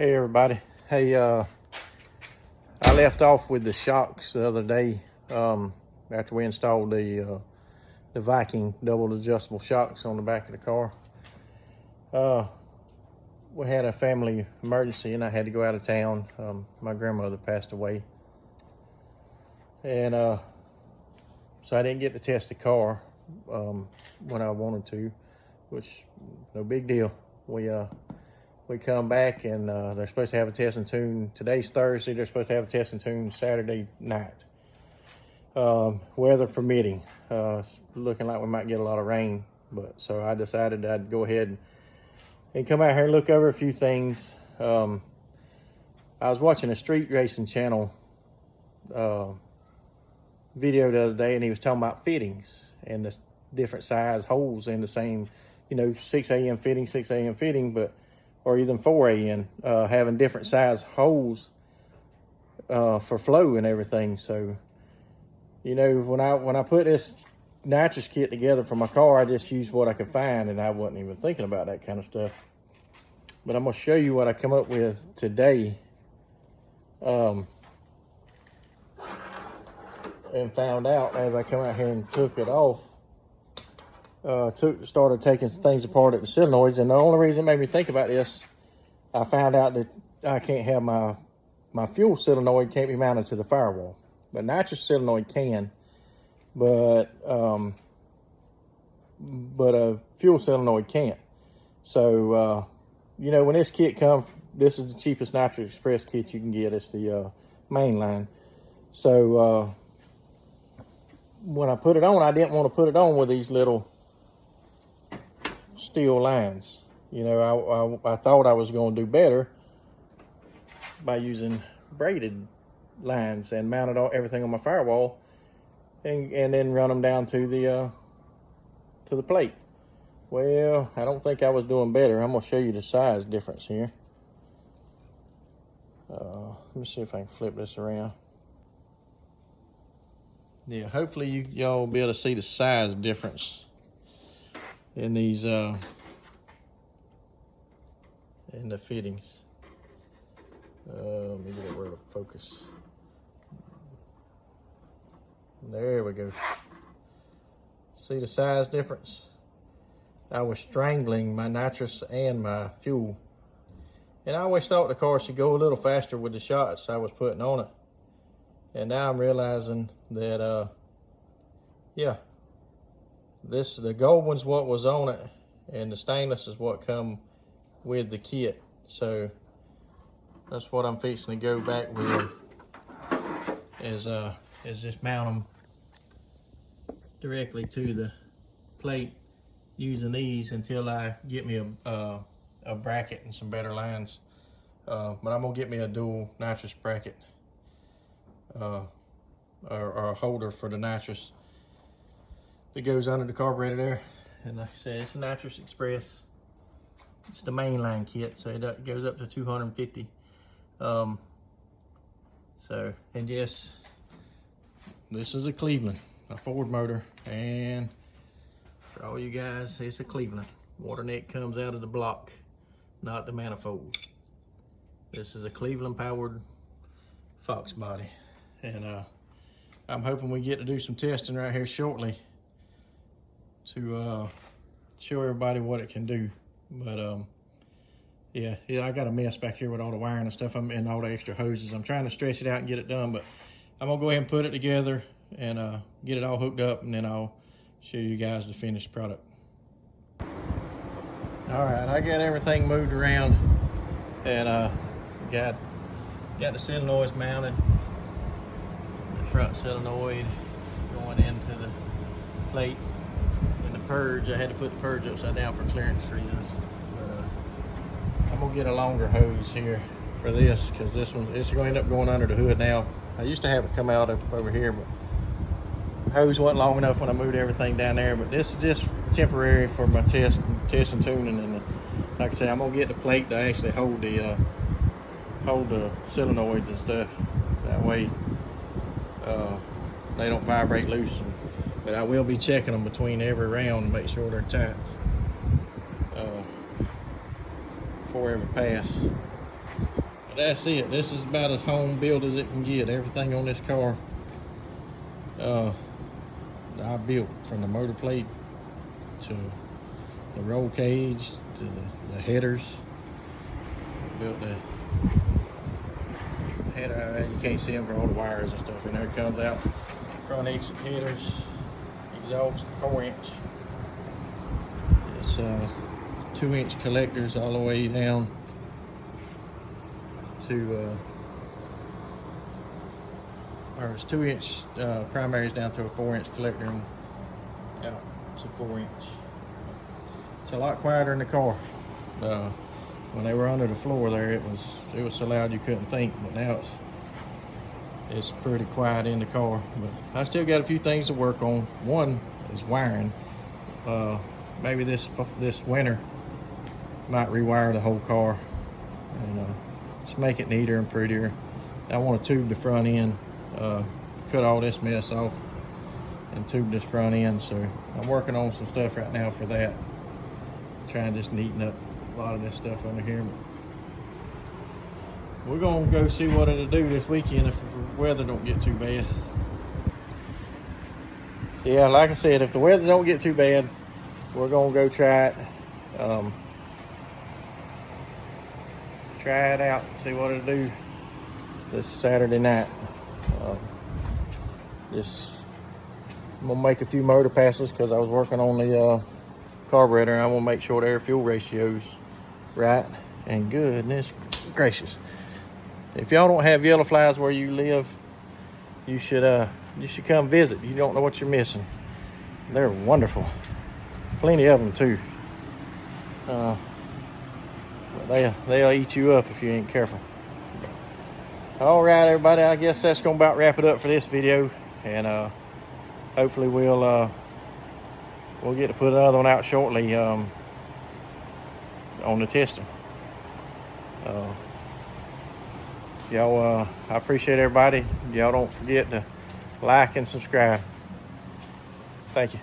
Hey everybody. Hey, I left off with the shocks the other day after we installed the Viking double adjustable shocks on the back of the car. We had a family emergency and I had to go out of town. My grandmother passed away, and so I didn't get to test the car when I wanted to, which no big deal. We come back and they're supposed to have a test and tune. Today's Thursday. They're supposed to have a test and tune Saturday night. Weather permitting. It's looking like we might get a lot of rain, but so I decided I'd go ahead and come out here and look over a few things. I was watching a street racing channel video the other day, and he was talking about fittings and the different size holes in the same, 6 AM fitting, 6 AM fitting, or even 4 AM, having different size holes for flow and everything. So, when I put this nitrous kit together for my car, I just used what I could find, and I wasn't even thinking about that kind of stuff. But I'm gonna show you what I come up with today, and found out as I come out here and took it off. Started taking things apart at the solenoids, and the only reason it made me think about this, I found out that I can't have my fuel solenoid can't be mounted to the firewall, but nitrous solenoid can, but a fuel solenoid can't. So when this kit comes, this is the cheapest Nitrous Express kit you can get. It's the main line. So when I put it on, I didn't want to put it on with these little steel lines. I thought I was going to do better by using braided lines and mounted everything on my firewall, and then run them down to the plate. Well, I don't think I was doing better. I'm going to show you the size difference here. Let me see if I can flip this around. Yeah, hopefully y'all will be able to see the size difference in these in the fittings. Let me get it where to focus. There we go. See the size difference? I was strangling my nitrous and my fuel, and I always thought the car should go a little faster with the shots I was putting on it. And now I'm realizing that the gold one's what was on it, and the stainless is what come with the kit. So that's what I'm fixing to go back with, is just mount them directly to the plate using these until I get me a bracket and some better lines. But I'm gonna get me a dual nitrous bracket, or a holder for the nitrous that goes under the carburetor there. And like I said, it's a Nitrous Express. It's the mainline kit, so it goes up to 250. And yes, this is a Cleveland, a Ford motor, and for all you guys, it's a Cleveland. Water neck comes out of the block, not the manifold. This is a Cleveland powered Fox body, and I'm hoping we get to do some testing right here shortly to show everybody what it can do. But yeah, I got a mess back here with all the wiring and stuff, and all the extra hoses. I'm trying to stretch it out and get it done, but I'm gonna go ahead and put it together and get it all hooked up, and then I'll show you guys the finished product. All right, I got everything moved around, and got the solenoids mounted. The front solenoid going into the plate, and the purge, I had to put the purge upside down for clearance reasons. But I'm gonna get a longer hose here for this, because it's going to end up going under the hood now. I used to have it come out over here, but the hose wasn't long enough when I moved everything down there. But this is just temporary for my test and tuning. And like I said, I'm gonna get the plate to actually hold the solenoids and stuff. That way they don't vibrate loose. But I will be checking them between every round to make sure they're tight before every pass. But that's it. This is about as home built as it can get. Everything on this car I built, from the motor plate to the roll cage to the headers. Built the header. You can't see them for all the wires and stuff. And there it comes out. Front exit headers, exhaust 4-inch. It's 2-inch collectors all the way down to or it's 2-inch primaries down to a 4-inch collector and out to 4-inch. It's a lot quieter in the car. When they were under the floor there, it was so loud you couldn't think, but now it's pretty quiet in the car. But I still got a few things to work on. One is wiring. Maybe this winter might rewire the whole car and just make it neater and prettier. I want to tube the front end, cut all this mess off and tube this front end. So I'm working on some stuff right now for that. Trying to just neaten up a lot of this stuff under here. We're gonna go see what it'll do this weekend if the weather don't get too bad. Yeah, like I said, if the weather don't get too bad, we're gonna go try it. Try it out, see what it'll do this Saturday night. I'm gonna make a few motor passes because I was working on the carburetor, and I want to make sure the air fuel ratio's right. And goodness gracious, if y'all don't have yellow flies where you live, you should come visit. You don't know what you're missing. They're wonderful. Plenty of them too. But they'll eat you up if you ain't careful. All right, everybody, I guess that's gonna about wrap it up for this video, and hopefully we'll get to put another one out shortly on the testing. Y'all, I appreciate everybody. Y'all don't forget to like and subscribe. Thank you.